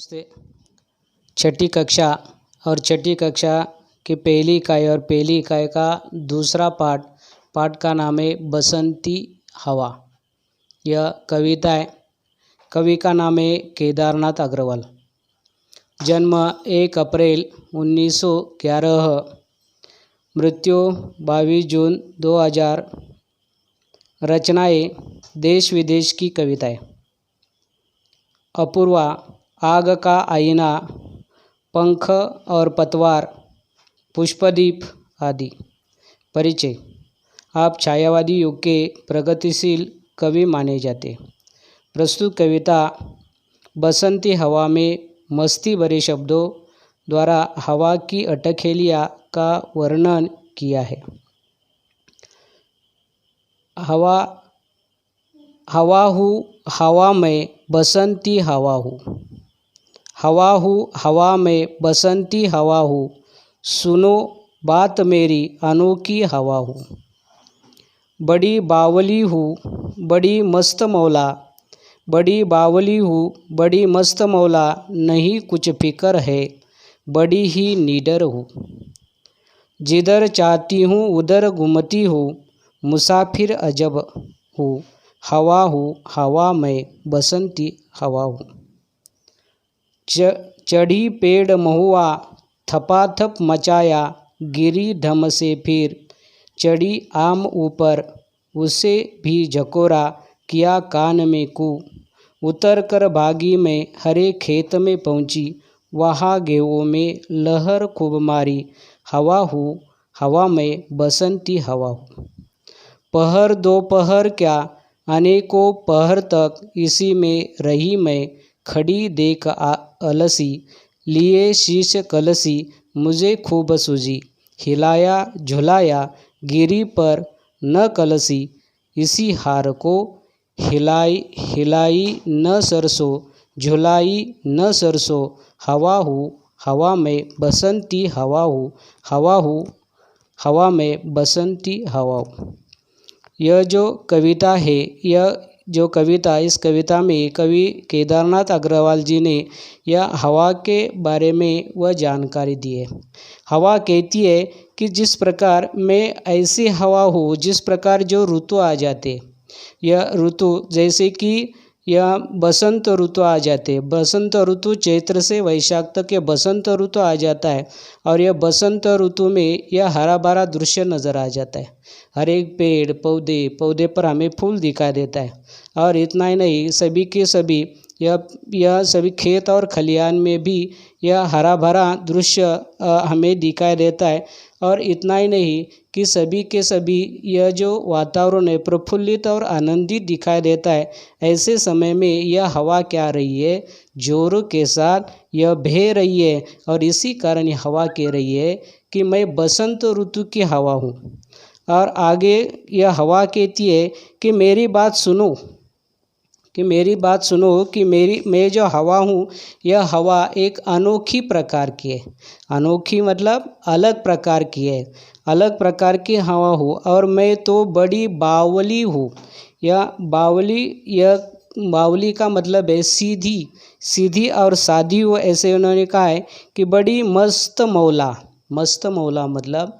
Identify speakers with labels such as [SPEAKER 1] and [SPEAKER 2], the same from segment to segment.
[SPEAKER 1] नमस्ते। छठी कक्षा और छठी कक्षा की पहली इकाई और पहली इकाई का दूसरा पाठ का नाम है बसंती हवा। यह कविता है। कवि का नाम है केदारनाथ अग्रवाल। जन्म 1 अप्रैल 1911, मृत्यु 22 जून 2000। रचनाएं देश विदेश की कविताएं। अपूर्वा, आग का आईना, पंख और पतवार, पुष्पदीप आदि। परिचय। आप छायावादी युग के प्रगतिशील कवि माने जाते। प्रस्तुत कविता बसंती हवा में मस्ती भरे शब्दों द्वारा हवा की अटखेलियाँ का वर्णन किया है। हवा हूँ हवा में बसंती हवा हूँ, हवा हूँ हवा में बसंती हवा हूँ, सुनो बात मेरी अनोखी हवा हूँ। बड़ी बावली हूँ बड़ी मस्त मौला, बड़ी बावली हूँ बड़ी मस्त मौला, नहीं कुछ फिक्र है बड़ी ही निडर हूँ। जिधर चाहती हूँ उधर घूमती हूँ, मुसाफिर अजब हूँ, हवा हूँ हवा में बसंती हवा हूँ। चढ़ी पेड़ महुआ थपाथप मचाया, गिरी ढम से फिर चढ़ी आम ऊपर, उसे भी झकोरा किया कान में कू। उतर कर भागी में हरे खेत में पहुँची, वहाँ गेहूँ में लहर खूब मारी, हवा हूँ हवा में बसंती हवा हूँ। पहर दोपहर क्या अनेकों पहर तक इसी में रही मैं, खड़ी देख अलसी, लिए शीश कलसी, मुझे खूब सूझी। हिलाया झुलाया गिरी पर न कलसी, इसी हार को हिलाई न सरसों, झुलाई न सरसों, हवा हूँ हवा में बसंती हवा हूँ, हवा हूँ हवा में बसंती हवा हूँ। यह जो कविता है, इस कविता में कवि केदारनाथ अग्रवाल जी ने यह हवा के बारे में वह जानकारी दी है। हवा कहती है कि जिस प्रकार मैं ऐसी हवा हूँ, जिस प्रकार जो ऋतु आ जाते, यह ऋतु जैसे कि यह बसंत ऋतु आ जाते। बसंत ऋतु चैत्र से वैशाख तक यह बसंत ऋतु आ जाता है और यह बसंत ऋतु में यह हरा भरा दृश्य नज़र आ जाता है। हर एक पेड़ पौधे पर हमें फूल दिखाई देता है। और इतना ही नहीं, सभी के सभी यह सभी खेत और खलिहान में भी यह हरा भरा दृश्य हमें दिखाई देता है। और इतना ही नहीं कि सभी के सभी यह जो वातावरण है प्रफुल्लित और आनंदित दिखाई देता है। ऐसे समय में यह हवा क्या रही है, जोरों के साथ यह बह रही है और इसी कारण यह हवा कह रही है कि मैं बसंत ऋतु की हवा हूँ। और आगे यह हवा कहती है कि मेरी बात सुनो, कि मैं जो हवा हूँ, यह हवा एक अनोखी प्रकार की है। अनोखी मतलब अलग प्रकार की है, अलग प्रकार की हवा हूँ। और मैं तो बड़ी बावली हूँ। यह बावली का मतलब है सीधी और सादी हो, ऐसे उन्होंने कहा है कि बड़ी मस्त मौला मतलब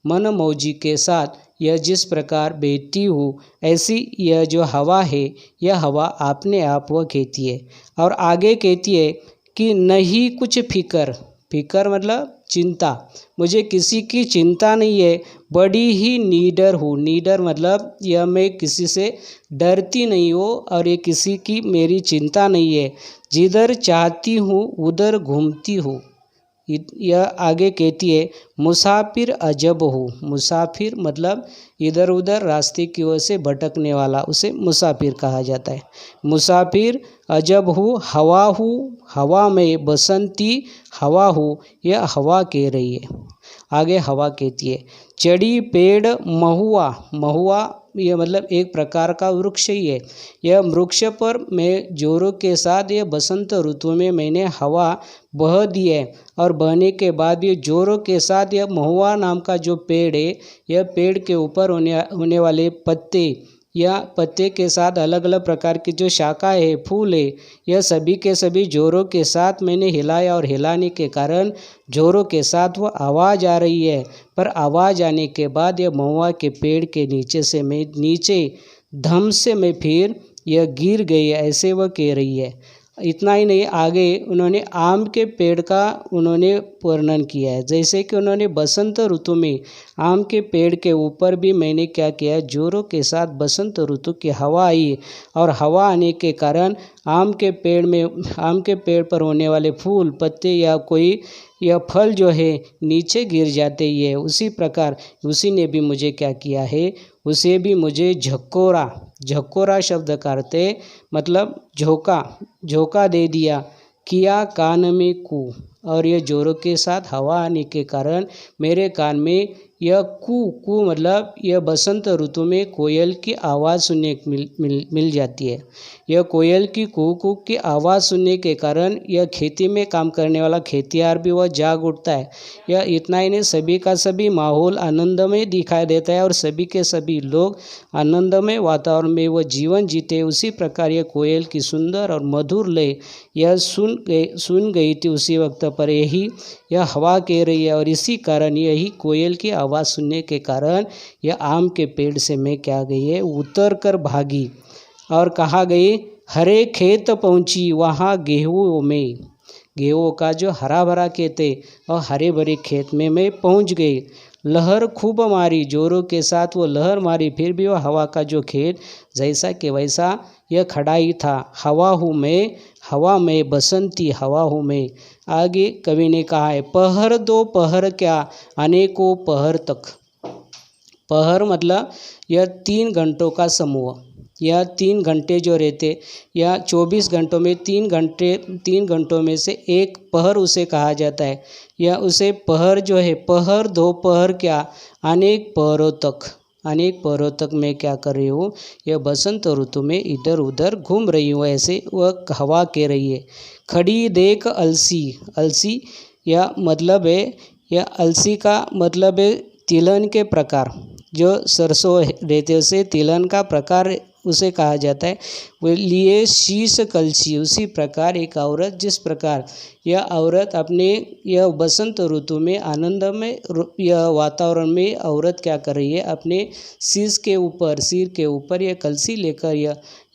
[SPEAKER 1] मन मौजी के साथ यह जिस प्रकार बहती हूँ, ऐसी यह जो हवा है, यह हवा अपने आप वह कहती है। और आगे कहती है कि नहीं कुछ फिक्र मतलब चिंता, मुझे किसी की चिंता नहीं है, बड़ी ही निडर हूँ। निडर मतलब यह मैं किसी से डरती नहीं हूँ और ये किसी की मेरी चिंता नहीं है। जिधर चाहती हूँ उधर घूमती हूँ। यह आगे कहती है मुसाफिर अजब हूँ। मुसाफिर मतलब इधर उधर रास्ते की ओर से भटकने वाला, उसे मुसाफिर कहा जाता है। मुसाफिर अजब हूँ हवा में बसंती हवा हूँ, यह हवा कह रही है। आगे हवा कहती है चढ़ी पेड़ महुआ यह मतलब एक प्रकार का वृक्ष ही है। यह वृक्ष पर मैं जोरों के साथ यह बसंत ऋतु में मैंने हवा बह दी है। और बहने के बाद ये जोरों के साथ यह महुआ नाम का जो पेड़ है, यह पेड़ के ऊपर होने वाले पत्ते या पत्ते के साथ अलग अलग प्रकार की जो शाखा है, फूल है, यह सभी के सभी जोरों के साथ मैंने हिलाया और हिलाने के कारण जोरों के साथ वो आवाज़ आ रही है। पर आवाज़ आने के बाद यह महुआ के पेड़ के नीचे से मैं नीचे धम से मैं फिर यह गिर गई, ऐसे वह कह रही है। इतना ही नहीं, आगे उन्होंने आम के पेड़ का उन्होंने वर्णन किया है। जैसे कि उन्होंने बसंत ऋतु में आम के पेड़ के ऊपर भी मैंने क्या किया, जोरों के साथ बसंत ऋतु की हवा आई और हवा आने के कारण आम के पेड़ पर होने वाले फूल, पत्ते या कोई यह फल जो है नीचे गिर जाते ही है। उसी प्रकार उसी ने भी मुझे क्या किया है, उसे भी मुझे झकोरा शब्द का अर्थ है मतलब झोंका दे दिया, किया कान में कू। और यह जोरों के साथ हवा आने के कारण मेरे कान में यह कू मतलब यह बसंत ऋतु में कोयल की आवाज़ सुनने मिल जाती है। यह कोयल की कू की आवाज़ सुनने के कारण यह खेती में काम करने वाला खेतियार भी वह जाग उठता है। यह इतना ही नहीं, सभी का सभी माहौल आनंदमय दिखाई देता है और सभी के सभी लोग आनंदमय वातावरण में वह जीवन जीते। उसी प्रकार यह कोयल की सुंदर और मधुर लय यह सुन गई थी उसी वक्त पर यह हवा कह रही है। और इसी कारण यही कोयल की आवाज़ सुनने के कारण यह आम के पेड़ से मैं क्या गई है, उतर कर भागी और कहाँ गई, हरे खेत पहुँची, वहाँ गेहूँ का जो हरा भरा खेत है और हरे भरे खेत में मैं पहुँच गई। लहर खूब मारी, जोरों के साथ वो लहर मारी, फिर भी वो हवा का जो खेत जैसा कि वैसा यह खड़ा ही था। हवा में बसंती हवा हूँ मैं। आगे कवि ने कहा है, पहर दो पहर क्या अनेकों पहर तक। पहर मतलब यह 3 घंटों का समूह। यह 3 घंटे जो रहते या 24 घंटों में 3 घंटों में से एक पहर उसे कहा जाता है। या उसे पहर जो है, पहर दो पहर क्या अनेक पहरों तक मैं क्या कर रही हूँ, यह बसंत ऋतु में इधर उधर घूम रही हूँ, ऐसे वह हवा कह रही है। खड़ी देख अलसी यह मतलब है, यह अलसी का मतलब है तिलहन के प्रकार। जो सरसों रहते उसे तिलहन का प्रकार उसे कहा जाता है। वो लिए शीश कलसी, उसी प्रकार एक औरत, जिस प्रकार यह औरत अपने यह बसंत ऋतु में आनंद में यह वातावरण में औरत क्या कर रही है, अपने सिर के ऊपर यह कलसी लेकर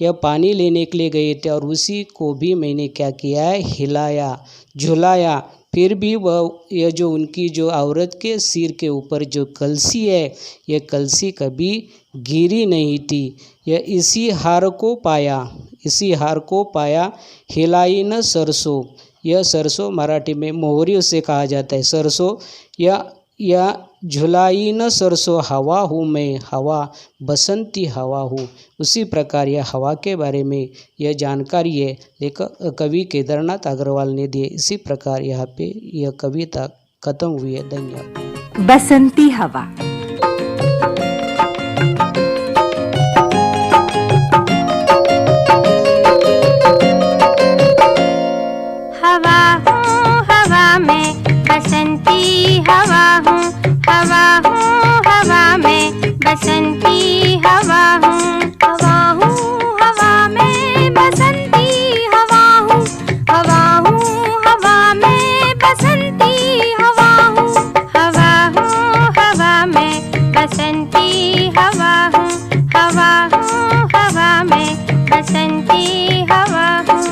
[SPEAKER 1] यह पानी लेने के लिए गए थे और उसी को भी मैंने क्या किया है, हिलाया झुलाया। फिर भी वह यह जो उनकी जो औरत के सिर के ऊपर जो कलसी है, यह कलसी कभी गिरी नहीं थी। यह इसी हार को पाया हिलाई न सरसों। यह सरसों मराठी में मोहरी उसे कहा जाता है। सरसों या झुलाई न सरसों हवा हूँ मैं, हवा बसंती हवा हूँ। उसी प्रकार यह हवा के बारे में यह जानकारी है लेखक कवि केदारनाथ अग्रवाल ने दिए। इसी प्रकार यहाँ पे यह कविता खत्म हुई है। धन्यवाद।
[SPEAKER 2] बसंती हवा।
[SPEAKER 3] हवा हूँ हवा में बसंती हवा हूँ, हवा हूँ हवा में बसंती हवा हूँ, हवा हूँ हवा में बसंती हवा हूँ, हवा हूँ हवा में बसंती हवा हूँ, हवा हूँ हवा में बसंती हवा हूँ, हवा हूँ हवा में बसंती हवा हूँ।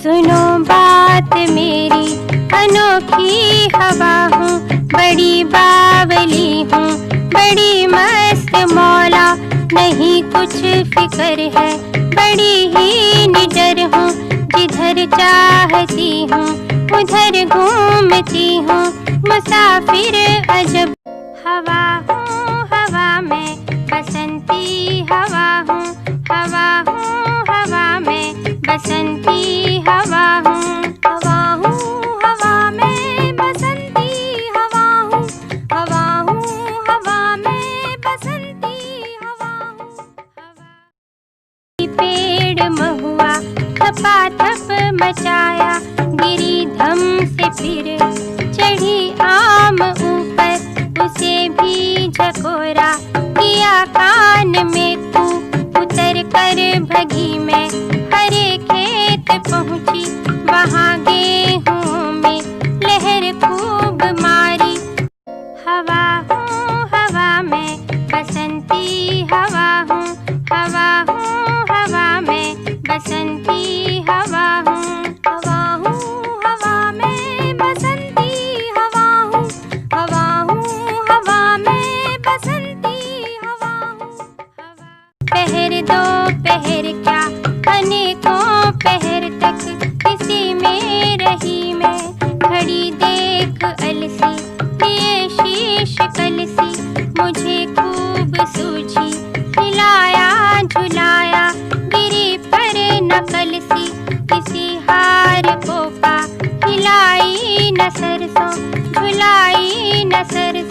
[SPEAKER 3] सुनो बात मेरी अनोखी हवा हूँ, बड़ी बावली हूँ, बड़ी मस्त मौला, नहीं कुछ फिक्र है, बड़ी ही निडर हूँ, जिधर चाहती हूँ उधर घूमती हूँ, मुसाफिर अजब। हवा हूँ हवा में बसंती हवा हूँ, हवा हूँ हवा बसंती हवा हूँ। हवा हूँ हवा में बसंती हवा हूँ। हवा हूँ हवा में बसंती हवा हूँ। पेड़ महुआ थपाथप मचाया, गिरी धम से फिर चढ़ी आम ऊपर, उसे भी झकोरा किया कान में तू। उतर कर भगी मैं हरे खेत पहुँची, वहाँ गेहूं में लहर खूब मारी। हवा हूँ हवा में बसंती हवा हूँ। हवा हूँ हवा में बसंती हवा हूँ। हवा हूँ हवा में बसंती हवा हूँ। हवा हूँ हवा में बसंती हवा हूँ। पहर दो पहर क्या अनेकों पहर तक किसी में रही मैं खड़ी, देख अलसी लिए शीश कलसी मुझे खूब सूझी। हिलाया झुलाया गिरी पर न कलसी, किसी हार को पा हिलाई न सरसों झुलाई न सरसों।